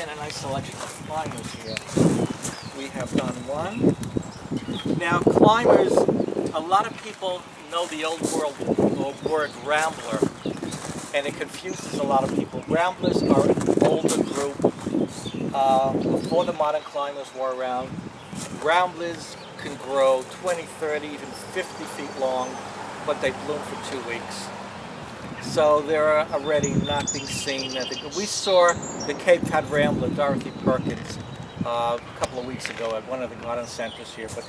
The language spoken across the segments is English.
again, a nice selection of climbers here. We have done one. Now climbers, a lot of people know the old word rambler, and it confuses a lot of people. Ramblers are an older group. Before the modern climbers were around, ramblers can grow 20, 30, even 50 feet long, but they bloom for 2 weeks. So they're already not being seen. We saw the Cape Cod Rambler, Dorothy Perkins, a couple of weeks ago at one of the garden centers here, but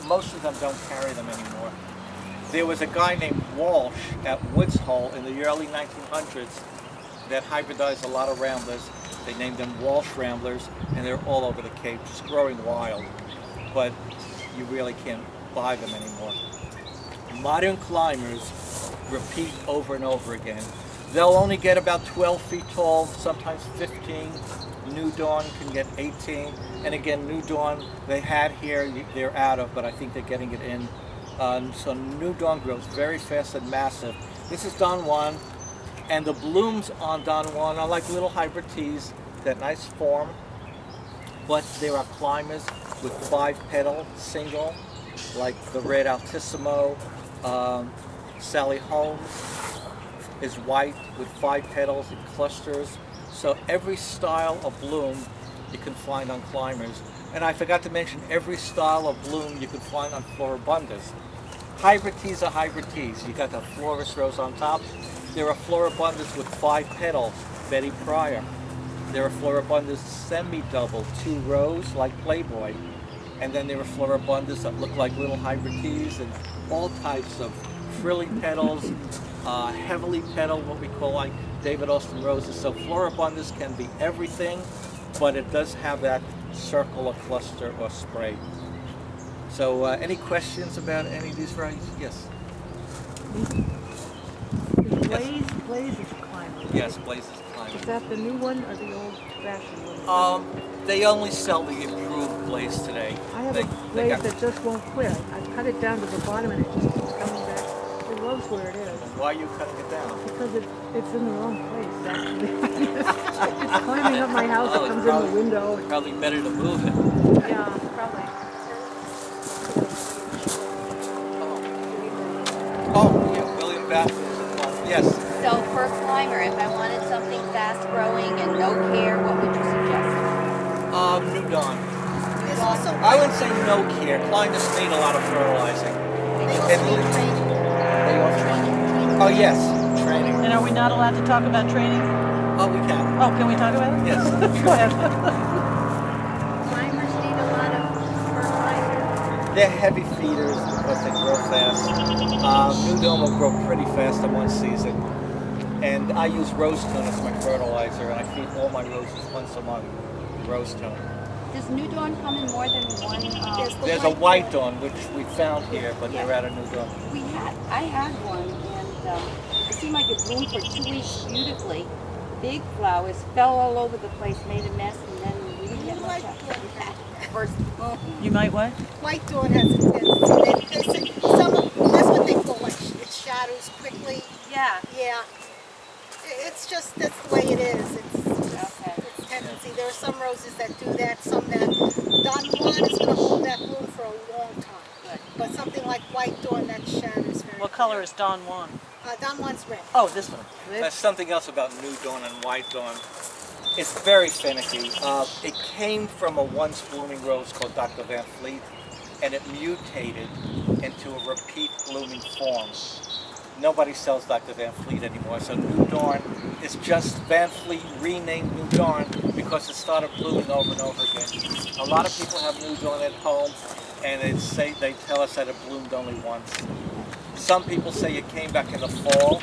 most of them don't carry them anymore. There was a guy named Walsh at Woods Hole in the early 1900s that hybridized a lot of ramblers. They named them Walsh Ramblers, and they're all over the Cape, just growing wild, but you really can't buy them anymore. Modern climbers repeat over and over again. They'll only get about 12 feet tall, sometimes 15. New Dawn can get 18. And again, New Dawn, they had here, they're out of, but I think they're getting it in. So New Dawn grows very fast and massive. This is Don Juan, and the blooms on Don Juan are like little hybrid teas, that nice form. But there are climbers with 5-petal single, like the red Altissimo. Sally Holmes is white with 5 petals and clusters. So every style of bloom you can find on climbers. And I forgot to mention, every style of bloom you can find on floribundas. Hybrid teas are hybrid teas. You got the florist rose on top. There are floribundas with 5 petals, Betty Pryor. There are floribundas semi-double, 2 rows like Playboy. And then there are floribundas that look like little hybrid teas, and all types of frilly petals, heavily petaled, what we call like David Austin roses. So floribundas can be everything, but it does have that circle or cluster or spray. So any questions about any of these varieties? Yes? Blaze is a climber. Yes, Blaze is a climber. Is that the new one or the old-fashioned one? They only sell the improved Blaze today. I have a Blaze that just won't quit. I cut it down to the bottom and it just keeps coming back. It loves where it is. Why are you cutting it down? Because it's in the wrong place, actually. It's climbing up my house. Oh, it comes in the window. It's probably better to move it. Yeah, probably. Oh, yeah, William Baffin. Yes. So for a climber, if I wanted something fast growing and no care, what would you suggest? New Dawn. I wouldn't say no care. Climbers need a lot of fertilizing. Oh yes, training. And are we not allowed to talk about training? Oh, we can. Oh, can we talk about it? Yes. Go ahead. Climbers need a lot of fertilizer. They're heavy feeders because they grow fast. New Dawn will grow pretty fast in one season. And I use rose tone as my fertilizer, and I feed all my roses once a month. Rose tone. Does New Dawn come in more than one? There's a white dawn, which we found here, but they're out of New Dawn. I had one, and it seemed like it bloomed for 2 weeks beautifully. Big flowers, fell all over the place, made a mess, and then we didn't get much after that. First, You might what? White dawn has a tendency. That's what they call like it shadows quickly. yeah. Yeah. It's just, that's the way it is. Okay. It's tendency. There are some roses that do that, some that. Don Juan is going to hold that bloom for a long time. Good. But something like white dawn, that shadows very What color is Don Juan? Don Juan's red. Oh, this one. That's something else about New Dawn and White Dawn. It's very finicky. It came from a once blooming rose called Dr. Van Fleet, and it mutated into a repeat blooming form. Nobody sells Dr. Van Fleet anymore, so New Dawn is just Van Fleet renamed New Dawn because it started blooming over and over again. A lot of people have New Dawn at home, and they tell us that it bloomed only once. Some people say it came back in the fall,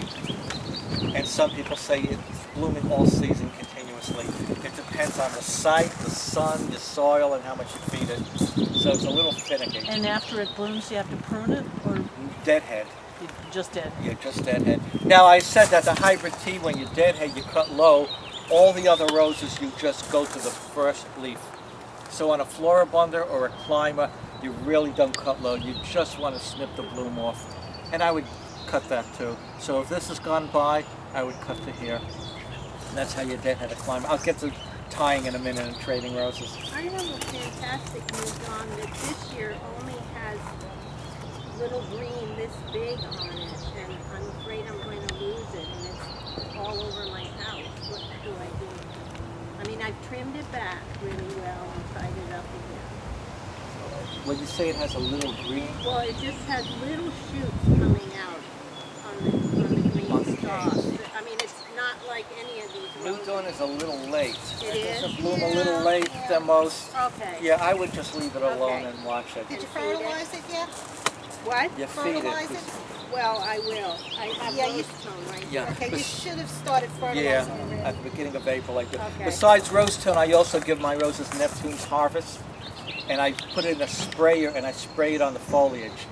and some people say it's blooming all season continuously. It depends on the site, the sun, the soil, and how much you feed it. So it's a little finicky. And after it blooms, you have to prune it, or Deadhead. you just dead? Yeah, just deadhead. Now I said that the hybrid tea, when you deadhead, you cut low. All the other roses, you just go to the first leaf. So on a floribunda or a climber, you really don't cut low. You just want to snip the bloom off. And I would cut that too. So if this has gone by, I would cut to here. And that's how your dad had to climb. I'll get to tying in a minute and trading roses. I have a fantastic news on that this year only has little green this big on it, and I'm afraid I'm going to lose it, and it's all over my house. What do I do? I mean, I've trimmed it back really well and tied it up again. When you say it has a little green, Well, it just has little shoots coming out on the green stalks. I mean, it's not like any of these New roses. Dawn is a little late. It is? It's a bloom a little late than most. Okay. Yeah, I would just leave it alone Okay. and watch it. Did you fertilize it yet? What? You feed it. Fertilize it? Well, I will. I have Yeah, you- rose tone right Yeah. Okay, you bes- should have started fertilizing Yeah, already. at the beginning of April I do. Okay. Besides rose tone, I also give my roses Neptune's Harvest, and I put it in a sprayer and I spray it on the foliage.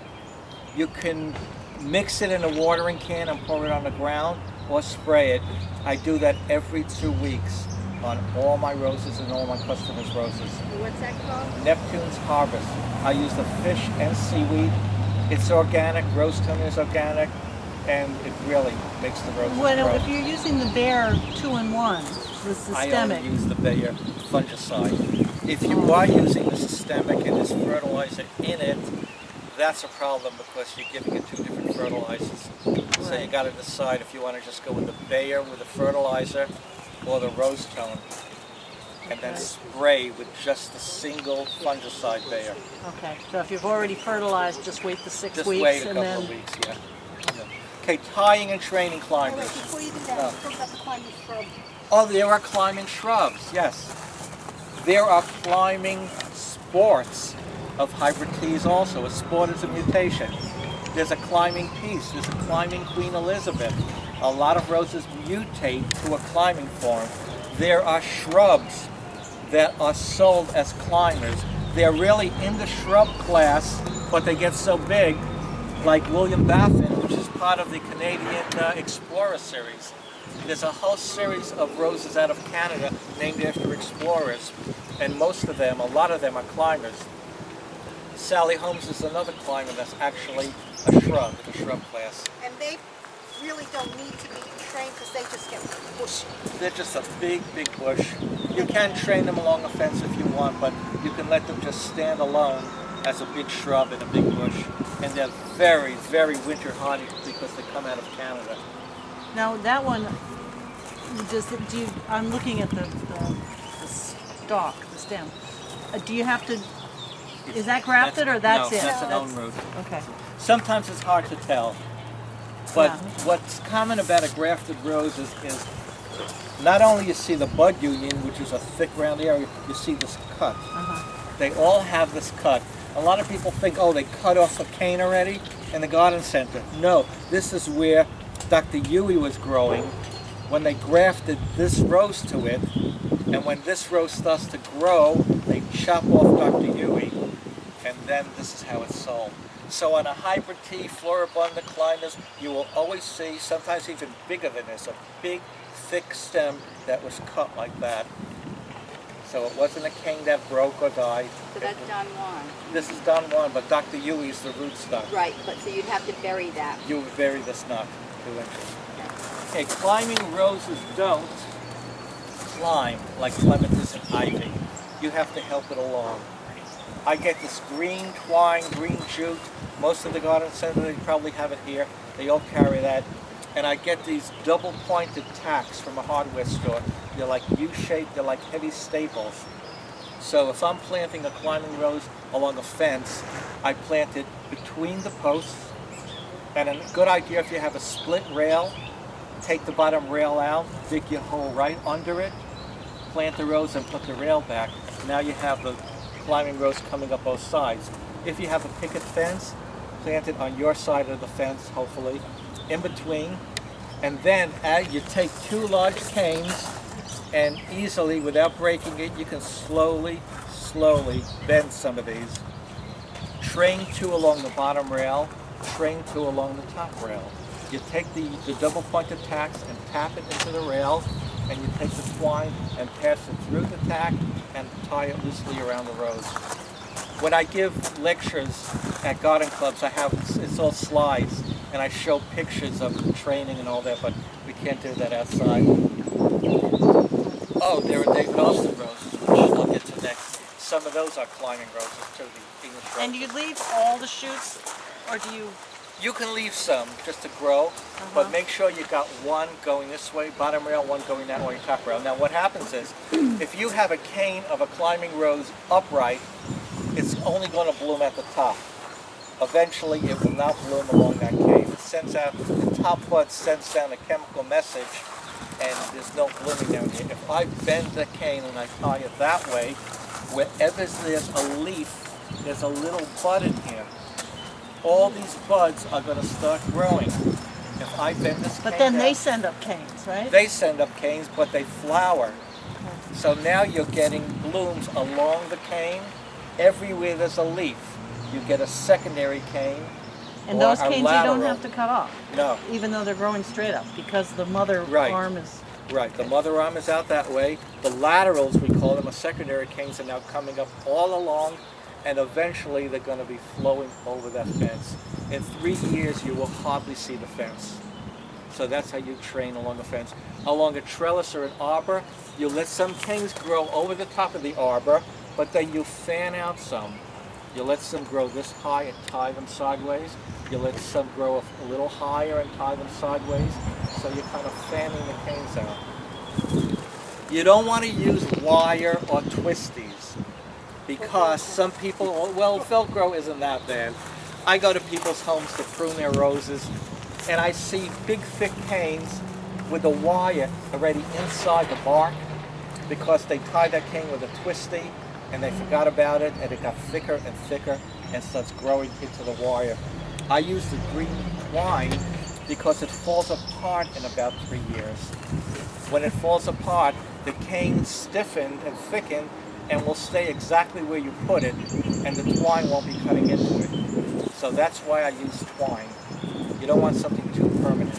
You can mix it in a watering can and pour it on the ground, or spray it. I do that every 2 weeks on all my roses and all my customers' roses. What's that called? Neptune's Harvest. I use the fish and seaweed. It's organic, rose tone is organic, and it really makes the roses Well, grow. if you're using the Bayer 2-in-1, the I systemic, only use the Bayer fungicide. If you are using the systemic and there's fertilizer in it, that's a problem because you're giving it two different fertilizers. So you got to decide if you want to just go with the Bayer with the fertilizer or the rose tone, and then spray with just the single fungicide Bayer. okay. So if you've already fertilized, just wait the 6 Just weeks wait a and couple then. of weeks, yeah. Okay, tying and training Oh, wait, climbers. before you do that, Oh. talk about the climbing shrub. Oh, there are climbing shrubs, yes. There are climbing sports of hybrid teas also. A sport is a mutation. There's a climbing peace, there's a climbing Queen Elizabeth. A lot of roses mutate to a climbing form. There are shrubs that are sold as climbers. They're really in the shrub class, but they get so big, like William Baffin, which is part of the Canadian Explorer series. There's a whole series of roses out of Canada named after explorers, and most of them, a lot of them are climbers. Sally Holmes is another climber that's actually a shrub, in the shrub class. And they really don't need to be trained because they just get bushy. They're just a big, big bush. You can train them along a fence if you want, but you can let them just stand alone as a big shrub in a big bush. And they're very, very winter hardy because they come out of Canada. Now that one, I'm looking at the stalk, the stem. Do you have to? Is that grafted or that's no, it? that's an own root. Okay. Sometimes it's hard to tell. But Yeah. what's common about a grafted rose is not only you see the bud union, which is a thick round area, you see this cut. They all have this cut. A lot of people think, oh, they cut off a cane already in the garden center. No, this is where Dr. Huey was growing when they grafted this rose to it. And when this rose starts to grow, they chop off Dr. Huey, and then this is how it's sold. So on a hybrid tea, Floribunda climbers, you will always see, sometimes even bigger than this, a big, thick stem that was cut like that. So it wasn't a cane that broke or died. So that's Don Juan. This is Don Juan, but Dr. Huey is the rootstock. Right, but so you'd have to bury that. You would bury this knot 2 inches. Okay, climbing roses don't climb like clematis and ivy. You have to help it along. I get this green twine, green jute. Most of the garden center, they probably have it here. They all carry that. And I get these double-pointed tacks from a hardware store. They're like U-shaped, they're like heavy staples. So if I'm planting a climbing rose along a fence, I plant it between the posts. And a good idea if you have a split rail, take the bottom rail out, dig your hole right under it, plant the rose and put the rail back. Now you have the climbing rose coming up both sides. If you have a picket fence, plant it on your side of the fence, hopefully, in between. And then you take 2 large canes and easily, without breaking it, you can slowly bend some of these. Train 2 along the bottom rail, train 2 along the top rail. You take the double pointed tacks and tap it into the rail, and you take the twine and pass it through the tack and tie it loosely around the rose. When I give lectures at garden clubs, it's all slides, and I show pictures of the training and all that, but we can't do that outside. Oh, there are David Austin roses, which I'll get to next. Some of those are climbing roses too, the English roses. And do you leave all the shoots, or do you? You can leave some just to grow, but make sure you got one going this way, bottom rail, one going that way, top rail. Now what happens is, if you have a cane of a climbing rose upright, it's only going to bloom at the top. Eventually it will not bloom along that cane. It sends out, the top bud sends down a chemical message, and there's no blooming down here. If I bend the cane and I tie it that way, wherever there's a leaf, there's a little bud in here. All these buds are going to start growing. If I bend this But cane then down, they send up canes, right? they send up canes, but they flower. So now you're getting blooms along the cane. Everywhere there's a leaf, you get a secondary cane. And or those a canes you lateral. don't have to cut off, No, even though they're growing straight up, because the mother Right. arm is. right. The mother arm is out that way. The laterals, we call them, secondary canes, are now coming up all along, and eventually they're going to be flowing over that fence. In 3 years, you will hardly see the fence. So that's how you train along a fence. Along a trellis or an arbor, you let some canes grow over the top of the arbor, but then you fan out some. You let some grow this high and tie them sideways. You let some grow a little higher and tie them sideways. So you're kind of fanning the canes out. You don't want to use wire or twisties, because some people, well, Velcro isn't that bad. I go to people's homes to prune their roses, and I see big thick canes with the wire already inside the bark, because they tied that cane with a twisty and they forgot about it, and it got thicker and thicker and starts growing into the wire. I use the green twine because it falls apart in about 3 years. When it falls apart, the cane stiffened and thickened and will stay exactly where you put it, and the twine won't be cutting into it. So that's why I use twine. You don't want something too permanent.